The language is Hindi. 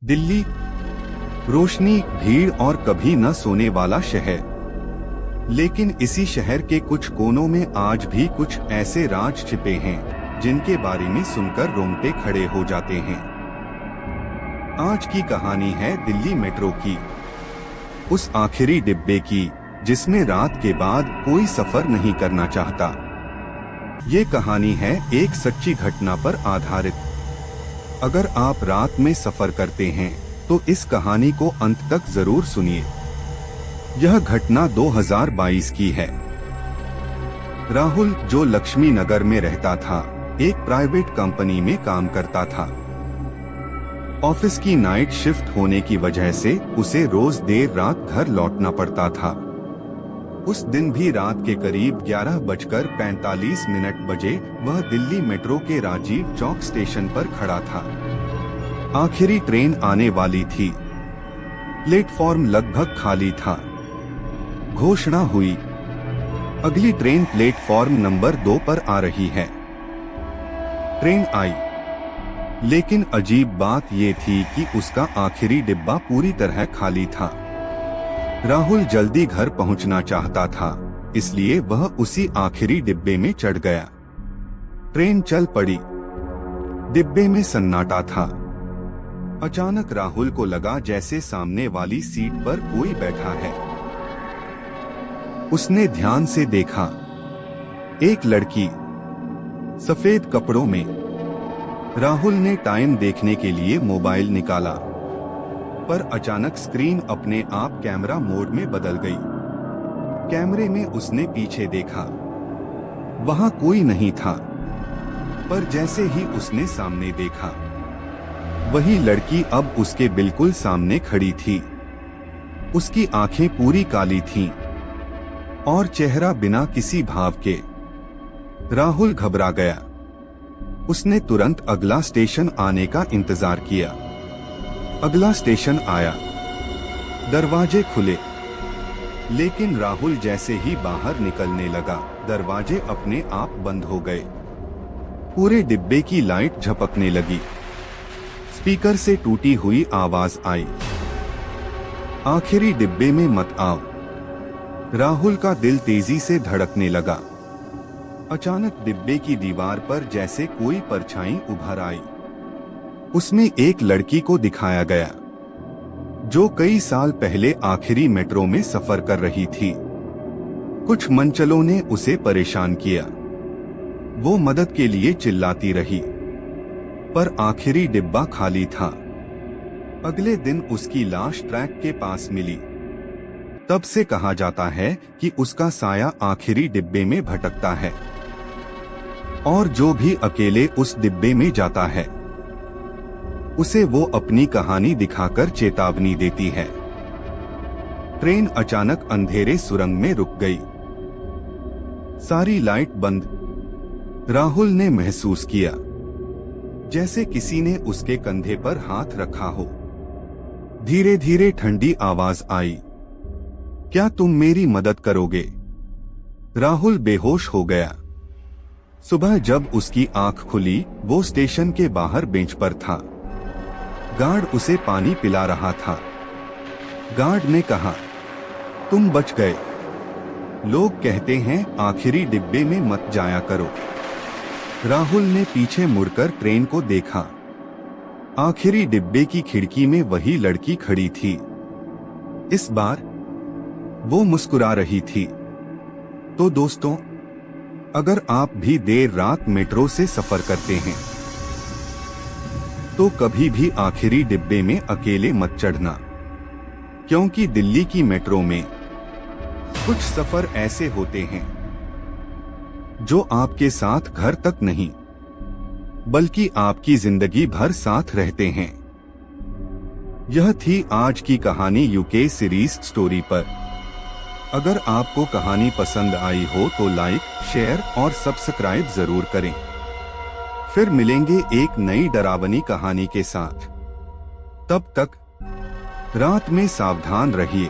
दिल्ली, रोशनी, भीड़ और कभी न सोने वाला शहर। लेकिन इसी शहर के कुछ कोनों में आज भी कुछ ऐसे राज छिपे हैं जिनके बारे में सुनकर रोंगटे खड़े हो जाते हैं। आज की कहानी है दिल्ली मेट्रो की, उस आखिरी डिब्बे की जिसमें रात के बाद कोई सफर नहीं करना चाहता। ये कहानी है एक सच्ची घटना पर आधारित। अगर आप रात में सफर करते हैं तो इस कहानी को अंत तक जरूर सुनिए। यह घटना 2022 की है। राहुल, जो लक्ष्मी नगर में रहता था, एक प्राइवेट कंपनी में काम करता था। ऑफिस की नाइट शिफ्ट होने की वजह से उसे रोज देर रात घर लौटना पड़ता था। उस दिन भी रात के करीब 11:45 बजे वह दिल्ली मेट्रो के राजीव चौक स्टेशन पर खड़ा था। आखिरी ट्रेन आने वाली थी। प्लेटफॉर्म लगभग खाली था। घोषणा हुई, अगली ट्रेन प्लेटफॉर्म नंबर 2 पर आ रही है। ट्रेन आई, लेकिन अजीब बात ये थी कि उसका आखिरी डिब्बा पूरी तरह खाली था। राहुल जल्दी घर पहुंचना चाहता था, इसलिए वह उसी आखिरी डिब्बे में चढ़ गया। ट्रेन चल पड़ी। डिब्बे में सन्नाटा था। अचानक राहुल को लगा जैसे सामने वाली सीट पर कोई बैठा है। उसने ध्यान से देखा। एक लड़की, सफेद कपड़ों में। राहुल ने टाइम देखने के लिए मोबाइल निकाला, पर अचानक स्क्रीन अपने आप कैमरा मोड में बदल गई। कैमरे में उसने पीछे देखा, वहां कोई नहीं था, पर जैसे ही उसने सामने देखा, वही लड़की अब उसके बिल्कुल सामने खड़ी थी। उसकी आंखें पूरी काली थीं और चेहरा बिना किसी भाव के। राहुल घबरा गया। उसने तुरंत अगला स्टेशन आने का इंतजार किया। अगला स्टेशन आया। दरवाजे खुले, लेकिन राहुल जैसे ही बाहर निकलने लगा, दरवाजे अपने आप बंद हो गए। पूरे डिब्बे की लाइट झपकने लगी। स्पीकर से टूटी हुई आवाज आई, आखिरी डिब्बे में मत आओ। राहुल का दिल तेजी से धड़कने लगा। अचानक डिब्बे की दीवार पर जैसे कोई परछाई उभर आई। उसमें एक लड़की को दिखाया गया, जो कई साल पहले आखिरी मेट्रो में सफर कर रही थी। कुछ मनचलों ने उसे परेशान किया। वो मदद के लिए चिल्लाती रही, पर आखिरी डिब्बा खाली था। अगले दिन उसकी लाश ट्रैक के पास मिली। तब से कहा जाता है कि उसका साया आखिरी डिब्बे में भटकता है, और जो भी अकेले उस डिब्बे में जाता है, उसे वो अपनी कहानी दिखाकर चेतावनी देती है। ट्रेन अचानक अंधेरे सुरंग में रुक गई। सारी लाइट बंद। राहुल ने महसूस किया जैसे किसी ने उसके कंधे पर हाथ रखा हो। धीरे धीरे ठंडी आवाज आई, क्या तुम मेरी मदद करोगे? राहुल बेहोश हो गया। सुबह जब उसकी आंख खुली, वो स्टेशन के बाहर बेंच पर था। गार्ड उसे पानी पिला रहा था। गार्ड ने कहा, तुम बच गए। लोग कहते हैं आखिरी डिब्बे में मत जाया करो। राहुल ने पीछे मुड़कर ट्रेन को देखा। आखिरी डिब्बे की खिड़की में वही लड़की खड़ी थी। इस बार वो मुस्कुरा रही थी। तो दोस्तों, अगर आप भी देर रात मेट्रो से सफर करते हैं, तो कभी भी आखिरी डिब्बे में अकेले मत चढ़ना, क्योंकि दिल्ली की मेट्रो में कुछ सफर ऐसे होते हैं जो आपके साथ घर तक नहीं, बल्कि आपकी जिंदगी भर साथ रहते हैं। यह थी आज की कहानी यूके सीरीज स्टोरी पर। अगर आपको कहानी पसंद आई हो तो लाइक, शेयर और सब्सक्राइब जरूर करें। फिर मिलेंगे एक नई डरावनी कहानी के साथ। तब तक रात में सावधान रहिए।